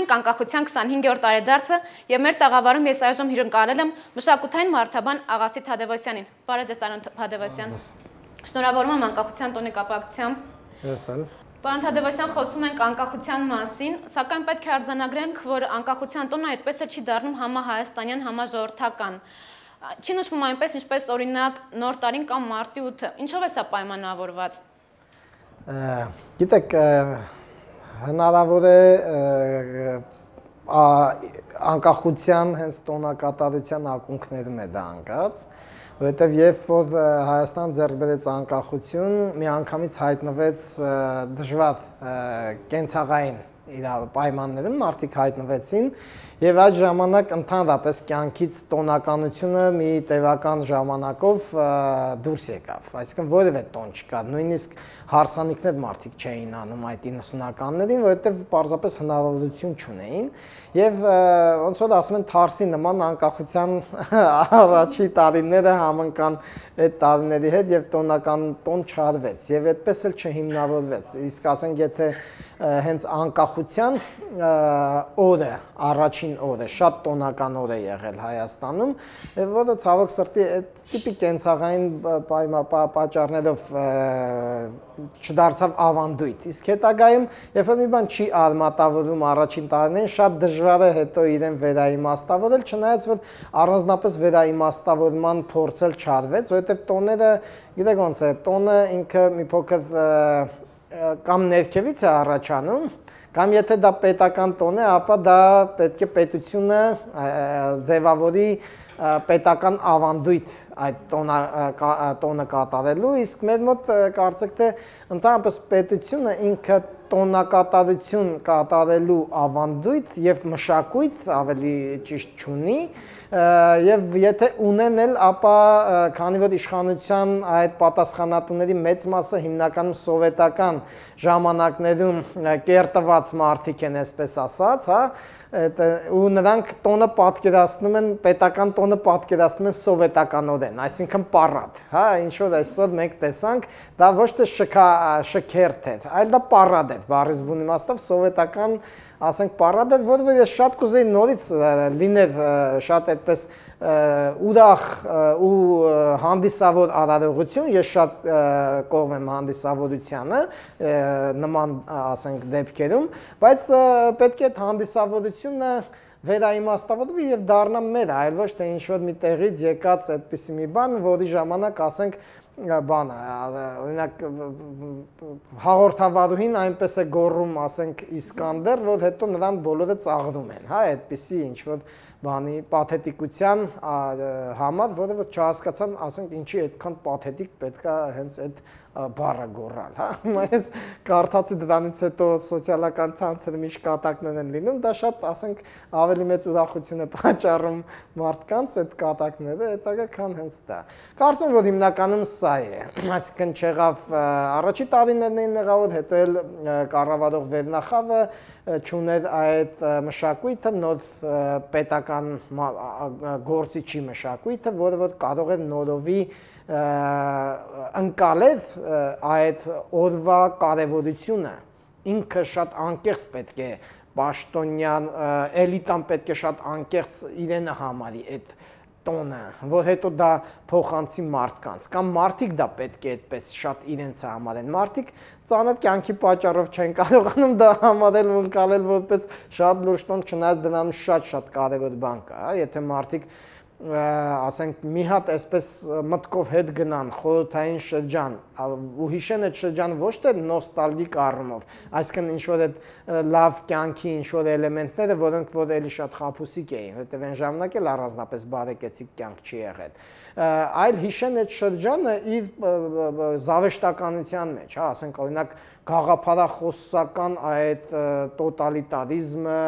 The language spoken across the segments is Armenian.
Праздնենք անկախության 25-րդ տարեդարձը եւ մեր տաղավարում ես այժմ հյուրընկալել եմ մշակութային մարդաբան Աղասի Թադևոսյանին։ Բարև ձեզ, պարոն Թադևոսյան։ Շնորհավորում եմ անկախության տոնի կապակցությամբ։ Պարոն Թադևոսյան, խոսում ենք անկախության մասին, սակայն պետք է արձանագրենք, որ անկախության տոնը այդպես չի դառնում համահայաստանյան, համաժողովրդական։ Չի նշվում այնպես, ինչպես օրինակ նոր տարին կամ մարտի 8-ը։ Ինչով է սա պայմանավորված։ Գիտեք, հնարավոր է անկախության հենց տոնակատարության ակունքներում է դա անկած, որովհետև երբ որ Հայաստան ձեռք բերեց անկախություն, միանգամից հայտնվեց դժվար կենցաղային իր պայմաններում մարդիկ հայտնվեցին եւ այդ ժամանակ ընդհանրապես կյանքից տոնականությունը մի տևական ժամանակով դուրս եկավ, այսինքն որևէ տոն չկար, նույնիսկ հարսանիքներ մարդիկ չէին անում այդ 90-ականներին, որովհետև պարզապես հնարավորություն չունեին եւ ոնց որ ասում են թարսի նման անկախության առաջի տարիները համընկան այդ տարիների հետ եւ տոնական տոն չարվեց եւ այդպես էլ չհիմնավորվեց, իսկ ասենք եթե հենց անկախության օրը, առաջին օրը շատ տոնական օր է եղել Հայաստանում, որը ցավոք սրտի այդ տիպի կենցաղային պատճառներով չդարձավ ավանդույթ, իսկ հետագայում, երբ որ մի բան չի արմատավորվում առաջին տարիներին, շատ դժվար է հետո իրեն վերաիմաստավորել, չնայած որ առանձնապես վերաիմաստավորման փորձել չարվեց, որովհետև տոները, գիտեք ոնց է, տոնը ինքը մի փոքր կամ ներքևից է առաջանում, կամ եթե դա պետական տոն է, ապա դա պետք է պետությունը ձևավորի պետական ավանդույթ այդ տոնը կատարելու, իսկ մեր մոտ կարծեք թե ընդհանրապես պետությունը ինքը տոնակատարություն կատարելու ավանդույթ եւ մշակույթ ավելի ճիշտ չունի եւ եթե ունեն էլ, ապա քանի որ իշխանության այդ պատասխանատուների մեծ մասը հիմնականում սովետական ժամանակներում կերտված մարդիկ են, այսպես ասած, հա, ու նրանք տոնը պատկերացնում են, պետական տոնը պատկերացնում են սովետականորեն, այսինքն պարադ, հա, ինչ որ այսօր մենք տեսանք, դա ոչ թե շքերթ էր, այլ դա պարադ էր, բառից բուն իմաստով սովետական, ասենք պարադ էր, որը ես շատ կուզեի նորից լիներ շատ այդպես ուրախ ու հանդիսավոր արարողություն, ես շատ կողմ եմ հանդիսավորությանը նման ասենք դեպքերում, բայց պետք է այդ հանդիսավորությունը վերաիմաստավորվի եւ դառնա մեր, այլ ոչ թե ինչ-որ մի տեղից եկած այդպիսի մի բան, որի ժամանակ ասենք բանը, օրինակ հաղորդավարուհին այնպես է գոռում, ասենք Իսկանդեր, որ հետո նրան բոլորը ծաղրում են, հա, այդպիսի ինչ-որ բանի պաթետիկության համար, որը որ չհասկացան, ասենք ինչի այդքան պաթետիկ պետքա հենց այդ բառը գոռալ, հա, ես կարդացի դրանից հետո սոցիալական ցանցերում ինչ կատակներ են լինում, դա շատ, ասենք, ավելի մեծ ուրախություն է պատճառում մարդկանց այդ կատակները, հետագա քան հենց դա։ Կարծում որ հիմնականում սա է, այսինքն չեղավ առաջի տարիներն էին մեղավոր, հետո էլ կառավարող վերնախավը չուներ այդ մշակույթը, նոր պետական գործիչի մշակույթը, որը որ կարող է նորովի ընկալել այդ օրվա կարևորությունը, ինքը շատ անկեղծ պետք է պաշտոնյան, էլիտան պետք է շատ անկեղծ իրենը համարի այդ տոնը, որ հետո դա փոխանցի մարդկանց, կամ մարդիկ դա պետք է այդպես շատ իրենց համարեն, մարդիկ ծանոթ կյանքի պատճառով չեն կարողանում դա համարել ու ընկալել որպես շատ լուրջ տոն, չնայած դրանում շատ կարևոր բան կա, եթե մարդիկ ասենք մի հատ այսպես մտքով հետ գնան խորհրդային շրջան ու հիշեն այդ շրջանը ոչ թե նոստալգիկ առումով, այսինքն ինչ որ այդ լավ կյանքի ինչ որ էլեմենտները, որոնք որ էլի շատ խաբուսիկ էին, որտեղ այն ժամանակ էլ առանձնապես բարեկեցիկ կյանք չի եղել, այլ հիշեն այդ շրջանը իր զավեշտականության մեջ, հա, ասենք օրինակ գաղափարախոսական այդ տոտալիտարիզմը,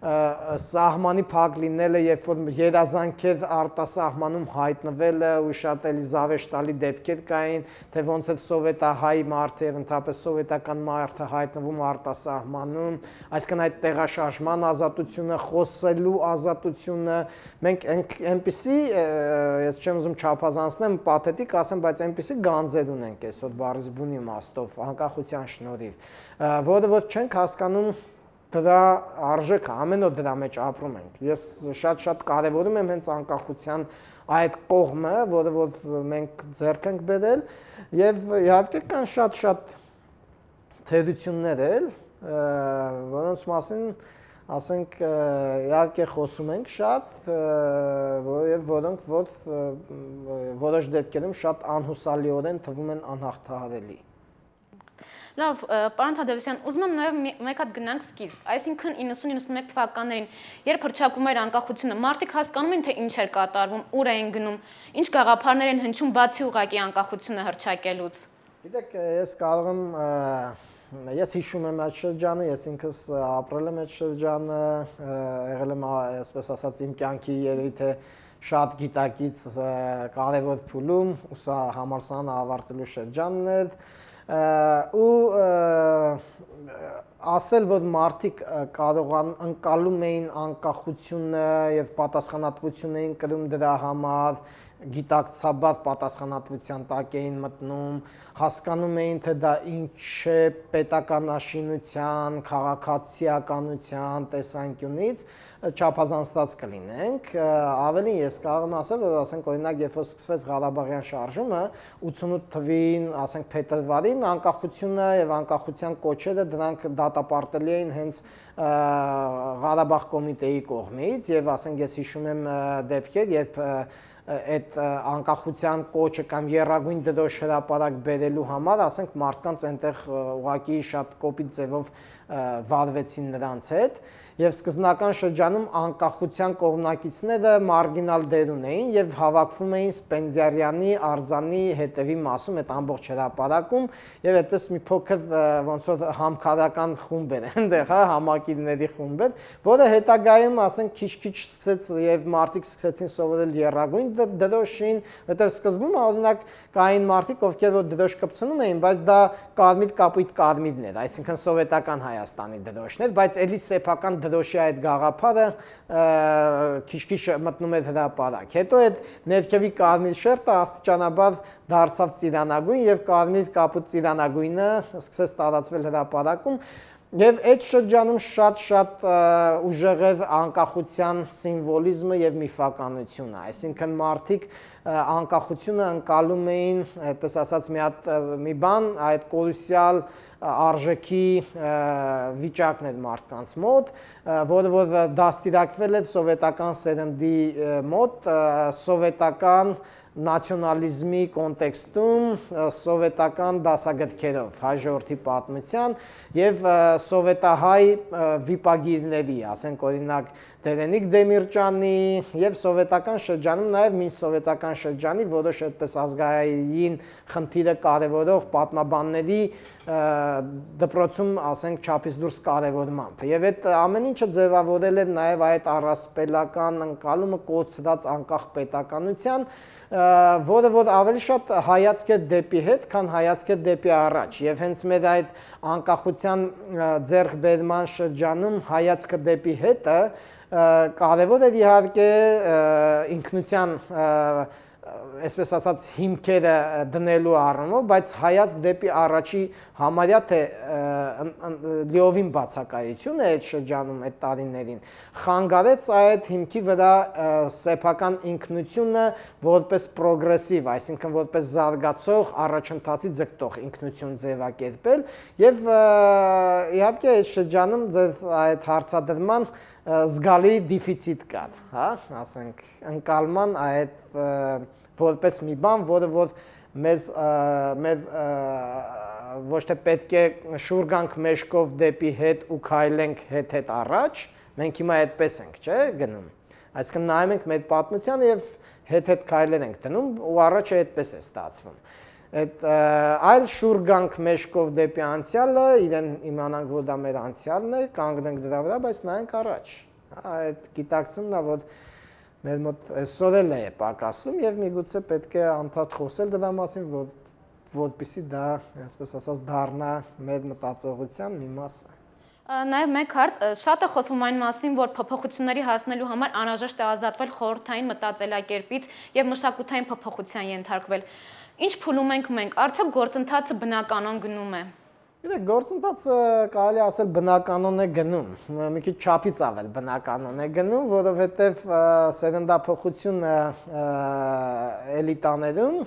սահմանի փակ լինելը, երբ որ երազանքեր արտասահմանում հայտնվելը ու շատ էլի զավեշտալի դեպքեր կային, թե ոնց է սովետահայ մարդը եւ ընդհանրապես սովետական մարդը հայտնվում արտասահմանում, այսինքն այդ տեղաշարժման ազատությունը, խոսելու ազատությունը, մենք այնպիսի, ես չեմ ուզում չափազանցնեմ, պաթետիկ ասեմ, բայց այնպիսի գանձեր ունենք այսօր բառից բուն իմաստով, անկախության շնորհիվ, որը որ չենք հասկանում դրա արժեքը ամեն օր դրա մեջ ապրում ենք։ Ես շատ կարևորում եմ հենց անկախության այդ կողմը, որը որ մենք ձեռք ենք բերել, եւ իհարկե կան շատ թերություններ էլ, որոնց մասին ասենք իհարկե խոսում ենք շատ, եւ որոնք որոշ դեպքերում շատ անհուսալիորեն թվում են անհաղթահարելի։ Լավ, պարոն Թադևոսյան, ուզում եմ նաև մեկ հատ գնանք սկիզբ, այսինքն 90-91 թվականներին, երբ հռչակվում էր անկախությունը, մարդիկ հասկանում են, թե ինչ էր կատարվում, ուր էին գնում, ինչ գաղափարներ են հնչում բացի ուղղակի անկախությունը հռչակելուց։ Գիտեք, ես հիշում եմ այդ շրջանը, ես ինքս ապրել եմ այդ շրջանը, եղել եմ, այսպես ասած, իմ կյանքի երևի թե շատ գիտակից կարևոր փուլում, ուսա համալսարանը ավարտելու շրջանն էր, ու ասել, որ մարդիկ ընկալում էին անկախությունը եւ պատասխանատվություն էին կրում դրա համար, գիտակցաբար պատասխանատվության տակ էին մտնում, հասկանում էին, թե դա ինչ է պետականաշինության, քաղաքացիականության տեսանկյունից չափազանցված կլինենք, ավելին ես կարող եմ ասել, որ ասենք օրինակ երբ որ սկսվեց Ղարաբաղյան շարժումը 88 թվին, ասենք փետրվարին, անկախությունը եւ անկախության կոչերը դրանք դատապարտելի էին հենց Ղարաբաղ կոմիտեի կողմից եւ ասենք ես հիշում եմ դեպքեր, երբ այդ անկախության կոչը կամ եռագույն դրոշ հրապարակ բերելու համար, ասենք մարդկանց այնտեղ ուղղակի շատ կոպիտ ձևով վարվեցին նրանց հետ եւ սկզբնական շրջանում անկախության կողմնակիցները մարգինալ դեր ունեին եւ հավաքվում էին Սպենդիարյանի արձանի հետևի մասում այդ ամբողջ հրապարակում եւ այդպես մի փոքր ոնց որ համքարական խումբ էր այնտեղ, հա, համակիրների խումբ էր, որը հետագայում ասենք քիչ-քիչ սկսեց եւ մարդիկ սկսեցին սովորել եռագույն դրոշին, որտեղ սկզբում օրինակ կային մարդիկ, ովքեր որ դրոշ կպցնում էին, բայց դա կարմիր կապույտ կարմիրն էր, այսինքն սովետական Հայաստանի դրոշն էր, բայց էլի սեփական դրոշի այդ գաղափարը քիչ-քիչ մտնում էր հրապարակ։ Հետո այդ ներքևի կարմիր շերտը աստիճանաբար դարձավ ծիրանագույն եւ կարմիր կապույտ ծիրանագույնը սկսեց տարածվել հրապարակում եւ այդ շրջանում շատ ուժեղ էր անկախության սիմվոլիզմը եւ միֆականությունը, այսինքն մարդիկ անկախությունը ընկալում էին, այդպես ասած, մի բան, այդ կորուսյալ արժեքի վիճակն էր մարդկանց մոտ, որը որ դաստիարակվել էր սովետական սերնդի մոտ, սովետական նացիոնալիզմի կոնտեքստում, սովետական դասագրքերով, հայ ժողովրդի պատմության եւ սովետահայ վիպագիրների, ասենք օրինակ Տերենիկ Դեմիրճյանի եւ սովետական շրջանում նաեւ մինչ սովետական շրջանի որոշ այդպես ազգային խնդիրը կարևորող պատմաբանների դպրոցում, ասենք, չափից դուրս կարևորմամբ։ Եվ այդ ամեն ինչը ձևավորել է նաեւ այդ առասպելական ընկալումը կոչված անկախ պետականության, որը որ ավելի շատ հայացք է դեպի հետ, քան հայացք է դեպի առաջ։ Եվ հենց մեր այդ անկախության ձեռքբերման շրջանում հայացքը դեպի հետը կարևոր է իհարկե ինքնության այսպես ասած հիմքերը դնելու առումով, բայց հայացք դեպի առաջի համարյա թե լիովին բացակայություն է այդ շրջանում, այդ տարիներին, խանգարեց այդ հիմքի վրա սեփական ինքնությունը որպես պրոգրեսիվ, այսինքն որպես զարգացող, առաջընթացի ձգտող ինքնություն ձևակերպել եւ իհարկե այդ շրջանում ձեր այդ հարցադրման զգալի դեֆիցիտ կար, հա, ասենք, ընկալման այդ որպես մի բան, որը որ մեզ ոչ թե պետք է շուռ գանք մեջքով դեպի հետ ու քայլենք հետ առաջ, մենք հիմա այդպես ենք, չէ, գնում։ Այսինքն նայում ենք մեր պատմությանը եւ հետ քայլեր ենք դնում ու առաջը այդպես է ստացվում։ Այդ այլ շուռ գանք մեջքով դեպի անցյալը, իրեն իմանանք, որ դա մեր անցյալն է, կանգնենք դրա վրա, բայց նայենք առաջ։ Այդ գիտակցումն է, որ մեր մոտ այսօր էլ է պակասում եւ միգուցե պետք է անդադ խոսել դրա մասին, որպեսզի դա, այսպես ասած, դառնա մեր մտածողության մի մասը։ Նաև մեկ հարց, շատ է խոսվում այն մասին, որ փոփոխությունների հասնելու համար անհրաժեշտ է ազատվել խորհրդային մտածելակերպից եւ մշակութային փոփոխության ենթարկվել։ Ինչ փուլում ենք մենք, արդյոք գործընթացը բնականon գնում է։ Գիտեք, գործընթացը կարելի ասել բնականon է գնում, մի քիչ չափից ավել բնականon է գնում, որովհետև սերնդափոխությունը էլիտաներում,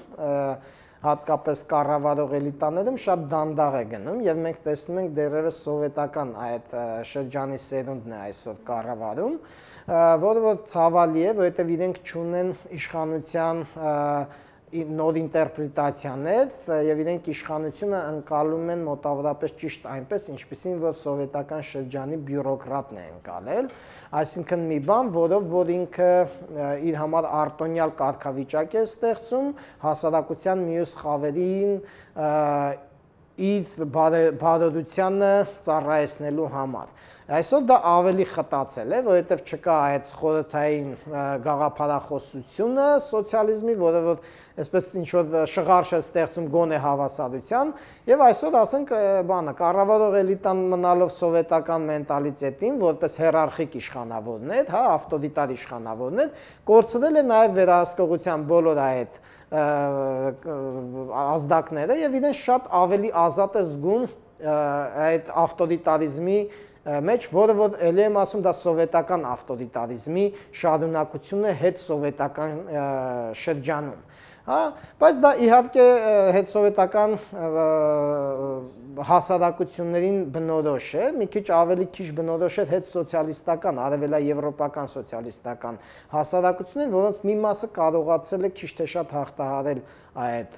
հատկապես կառավարող էլիտաներում շատ դանդաղ է գնում եւ մենք տեսնում ենք դեռևս սովետական այդ շրջանի սերունդն է այսօր կառավարում, որը որ ցավալի է, որովհետև իրենք չունեն իշխանության նոր ինտերպրետացիաներ եւ իրենք իշխանությունը ընկալում են մոտավորապես ճիշտ այնպես, ինչպիսին որ սովետական շրջանի բյուրոկրատն է ընկալել, այսինքն մի բան, որով որ ինքը իր համար արտոնյալ կարգավիճակ է ստեղծում հասարակության մյուս խավերին իր բարօրությանը ծառայեցնելու համար։ Այսօր դա ավելի խտացել է, որովհետև չկա այդ խորհրդային գաղափարախոսությունը սոցիալիզմի, որը որ այսպես ինչ որ շղարշ է ստեղծում գոնե հավասարության, եւ այսօր ասենք բանը կառավարող էլիտան մնալով սովետական մենտալիտետին, որպես հիերարխիկ իշխանավորներ, հա, ավտորիտար իշխանավորներ, կորցրել է նաեւ վերահսկողության բոլոր այդ ազդակները եւ իրեն շատ ավելի ազատ է զգում այդ ավտորիտարիզմի մեջ, որը որ ելի եմ ասում դա սովետական ավտորիտարիզմի շարունակությունը հետ սովետական շրջանում, հա, բայց դա իհարկե հետ սովետական հասարակություններին բնորոշ է, մի քիչ ավելի քիչ բնորոշ է հետ սոցիալիստական, արևելաեվրոպական սոցիալիստական հասարակություններին, որոնց մի մասը կարողացել է քիչ թե շատ հաղթահարել այդ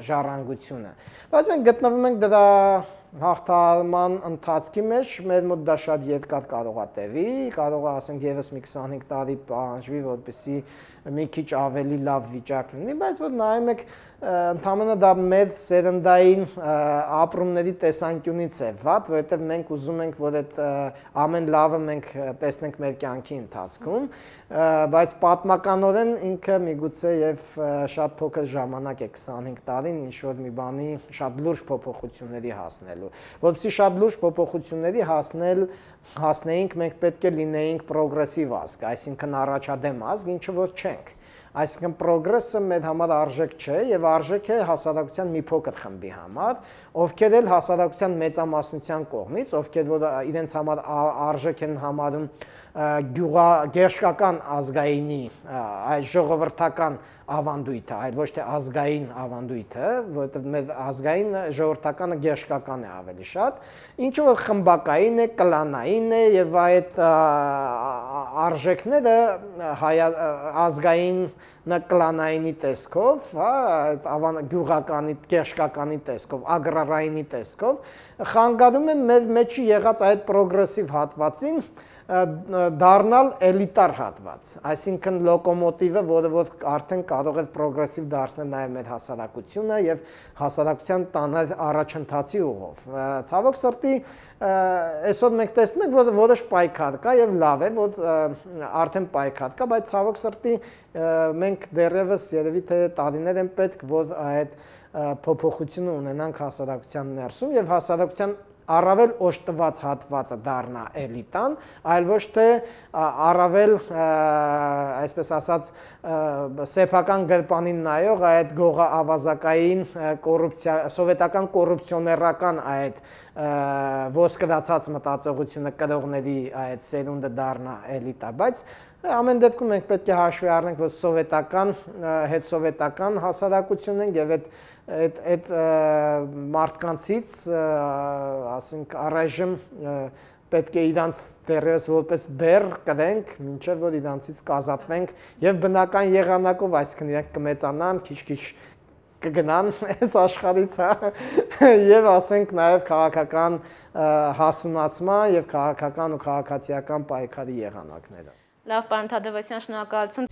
ժառանգությունը։ Բայց մենք գտնվում ենք դրա հաղթահարման ընթացքի մեջ, մեր մոտ դա շատ երկար կարող է տևի, կարող է ասենք եւս մի 25 տարի պահանջվի, որպեսզի մի քիչ ավելի լավ վիճակ լինի, բայց որ նայում եք ընդհանրապես դա մեր սերնդային ապրումների տեսանկյունից է վատ, որովհետև մենք ուզում ենք, որ այդ ամեն լավը մենք տեսնենք մեր կյանքի ընթացքում, բայց պատմականորեն ինքը միգուցե եւ շատ փոքր ժամանակ է 25 տարին ինչ որ մի բանի շատ լուրջ փոփոխությունների հասնելու։ Որպեսզի շատ լուրջ փոփոխությունների հասնեինք, մենք պետք է լինեինք պրոգրեսիվ ազգ, այսինքն առաջադեմ ազգ, ինչը որ չենք։ Այսինքն պրոգրեսը մեր համար արժեք չէ եւ արժեք է հասարակության մի փոքր խմբի համար, ովքեր էլ հասարակության մեծամասնության կողմից, ովքեր որ իրենց համար արժեք են համարում գյուղագերշկական ազգայինի այդ ժողովրդական ավանդույթը, այլ ոչ թե ազգային ավանդույթը, որովհետև մեր ազգային ժողովրդականը գերշկական է ավելի շատ, ինչը որ խմբակային է, կլանային է եւ այդ արժեքները ազգային կլանայինի տեսքով, հա, այդ գյուղականի, գերշկականի տեսքով, ագրարայինի տեսքով խանգարում է մեր մեջի եղած այդ պրոգրեսիվ հատվածին դառնալ էլիտար հատված, այսինքն լոկոմոտիվը, որը որ արդեն կարող է պրոգրեսիվ դարձնել նաև մեր հասարակությունը եւ հասարակության տանել առաջընթացի ուղով։ Ցավոք սրտի այսօր մենք տեսնում ենք, որ որոշ պայքար կա եւ լավ է, որ արդեն պայքար կա, բայց ցավոք սրտի մենք դեռևս երևի թե տարիներ են պետք, որ այդ փոփոխությունը ունենանք հասարակության ներսում եւ հասարակության առավել օժտված հատվածը դառնա էլիտան, այլ ոչ թե առավել, այսպես ասած, սեփական գրպանին նայող այդ գողաավազակային կոռուպցիա, սովետական կոռուպցիոներական այդ ոսկրացած մտածողությունը կրողների այդ սերունդը դառնա էլիտա, բայց ամեն դեպքում մենք պետք է հաշվի առնենք, որ սովետական, հետսովետական հասարակություն են եւ այդ մարդկանցից, ասենք, առայժմ պետք է իրանց դեռևս որպես բեռ կրենք, մինչև որ իրանցից կազատվենք եւ բնական եղանակով, այսինքն իրենք կմեծանան, քիչ-քիչ կգնան այս աշխարհից, հա, եւ ասենք նաեւ քաղաքական հասունացման եւ քաղաքական ու քաղաքացիական պայքարի եղանակները։ Լավ, պարոն Թադևոսյան, շնորհակալություն։